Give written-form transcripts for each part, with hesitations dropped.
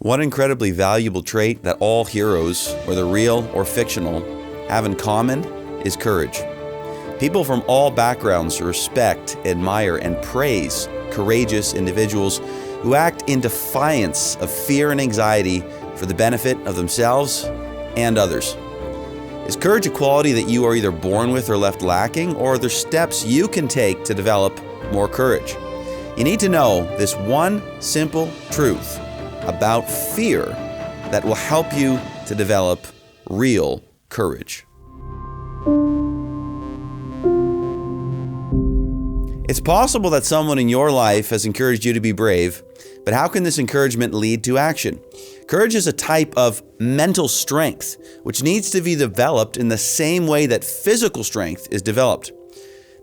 One incredibly valuable trait that all heroes, whether real or fictional, have in common is courage. People from all backgrounds respect, admire, and praise courageous individuals who act in defiance of fear and anxiety for the benefit of themselves and others. Is courage a quality that you are either born with or left lacking, or are there steps you can take to develop more courage? You need to know this one simple truth about fear that will help you to develop real courage. It's possible that someone in your life has encouraged you to be brave, but how can this encouragement lead to action? Courage is a type of mental strength, which needs to be developed in the same way that physical strength is developed.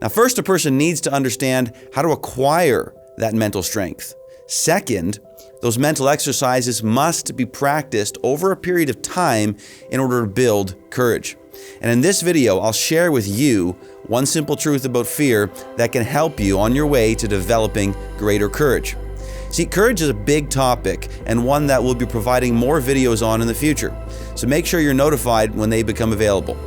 Now, first, a person needs to understand how to acquire that mental strength. Second, those mental exercises must be practiced over a period of time in order to build courage. And in this video, I'll share with you one simple truth about fear that can help you on your way to developing greater courage. See, courage is a big topic and one that we'll be providing more videos on in the future. So make sure you're notified when they become available.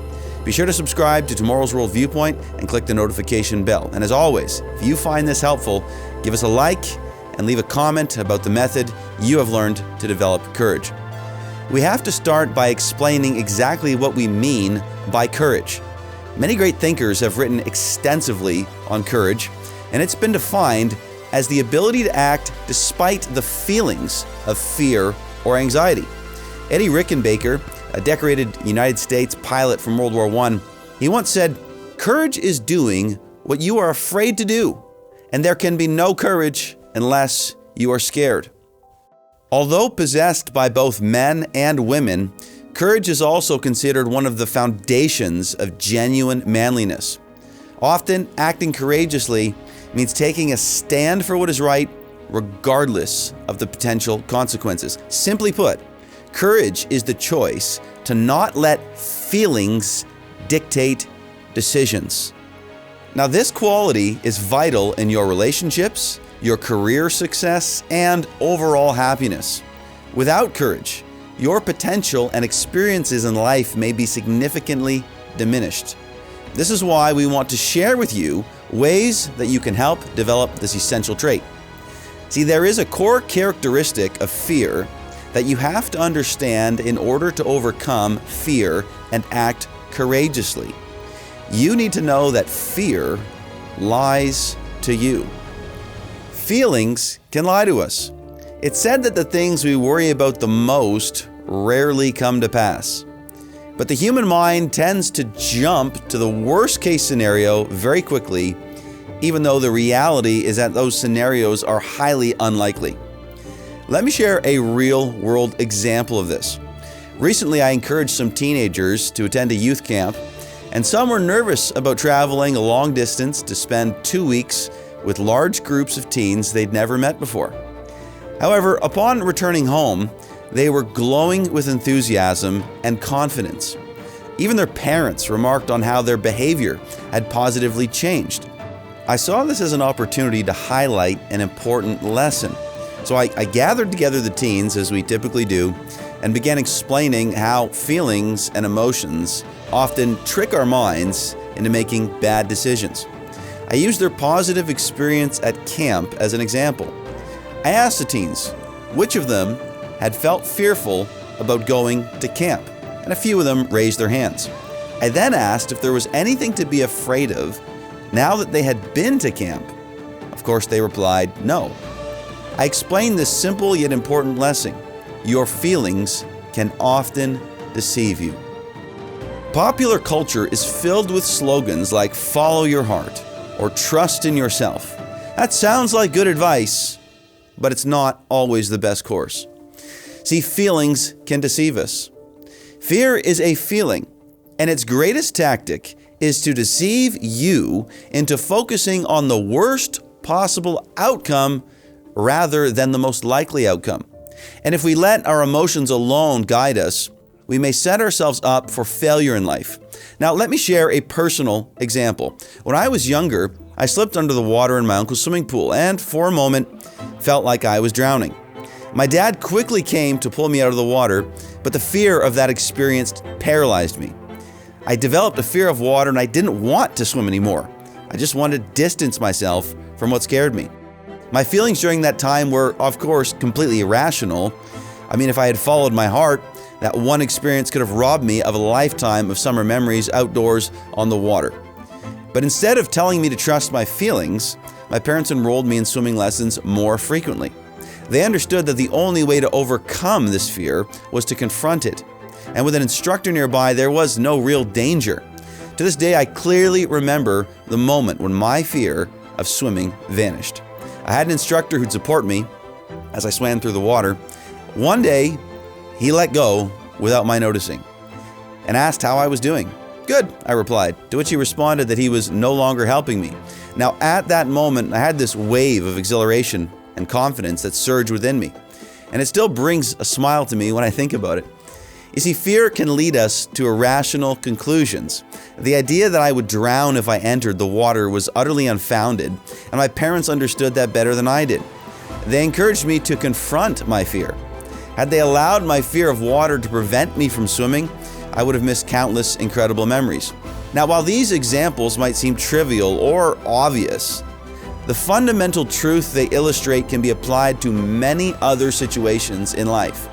Be sure to subscribe to Tomorrow's World Viewpoint and click the notification bell. And as always, if you find this helpful, give us a like and leave a comment about the method you have learned to develop courage. We have to start by explaining exactly what we mean by courage. Many great thinkers have written extensively on courage, and it's been defined as the ability to act despite the feelings of fear or anxiety. Eddie Rickenbacker, a decorated United States pilot from World War I, he once said, "Courage is doing what you are afraid to do, and there can be no courage unless you are scared." Although possessed by both men and women, courage is also considered one of the foundations of genuine manliness. Often, acting courageously means taking a stand for what is right, regardless of the potential consequences. Simply put, courage is the choice to not let feelings dictate decisions. Now, this quality is vital in your relationships, your career success, and overall happiness. Without courage, your potential and experiences in life may be significantly diminished. This is why we want to share with you ways that you can help develop this essential trait. See, there is a core characteristic of fear that you have to understand in order to overcome fear and act courageously. You need to know that fear lies to you. Feelings can lie to us. It's said that the things we worry about the most rarely come to pass. But the human mind tends to jump to the worst case scenario very quickly, even though the reality is that those scenarios are highly unlikely. Let me share a real-world example of this. Recently, I encouraged some teenagers to attend a youth camp, and some were nervous about traveling a long distance to spend 2 weeks with large groups of teens they'd never met before. However, upon returning home, they were glowing with enthusiasm and confidence. Even their parents remarked on how their behavior had positively changed. I saw this as an opportunity to highlight an important lesson. So I gathered together the teens, as we typically do, and began explaining how feelings and emotions often trick our minds into making bad decisions. I used their positive experience at camp as an example. I asked the teens which of them had felt fearful about going to camp, and a few of them raised their hands. I then asked if there was anything to be afraid of now that they had been to camp. Of course, they replied no. I explained this simple yet important lesson. Your feelings can often deceive you. Popular culture is filled with slogans like "follow your heart" or "trust in yourself." That sounds like good advice, but it's not always the best course. See, feelings can deceive us. Fear is a feeling, and its greatest tactic is to deceive you into focusing on the worst possible outcome rather than the most likely outcome. And if we let our emotions alone guide us, we may set ourselves up for failure in life. Now, let me share a personal example. When I was younger, I slipped under the water in my uncle's swimming pool and, for a moment, felt like I was drowning. My dad quickly came to pull me out of the water, but the fear of that experience paralyzed me. I developed a fear of water and I didn't want to swim anymore. I just wanted to distance myself from what scared me. My feelings during that time were, of course, completely irrational. I mean, if I had followed my heart, that one experience could have robbed me of a lifetime of summer memories outdoors on the water. But instead of telling me to trust my feelings, my parents enrolled me in swimming lessons more frequently. They understood that the only way to overcome this fear was to confront it. And with an instructor nearby, there was no real danger. To this day, I clearly remember the moment when my fear of swimming vanished. I had an instructor who'd support me as I swam through the water. One day, he let go without my noticing and asked how I was doing. "Good," I replied, to which he responded that he was no longer helping me. Now, at that moment, I had this wave of exhilaration and confidence that surged within me, and it still brings a smile to me when I think about it. You see, fear can lead us to irrational conclusions. The idea that I would drown if I entered the water was utterly unfounded, and my parents understood that better than I did. They encouraged me to confront my fear. Had they allowed my fear of water to prevent me from swimming, I would have missed countless incredible memories. Now, while these examples might seem trivial or obvious, the fundamental truth they illustrate can be applied to many other situations in life.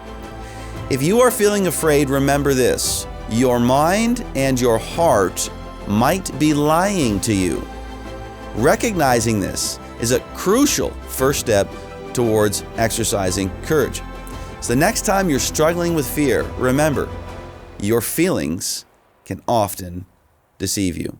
If you are feeling afraid, remember this: your mind and your heart might be lying to you. Recognizing this is a crucial first step towards exercising courage. So the next time you're struggling with fear, remember, your feelings can often deceive you.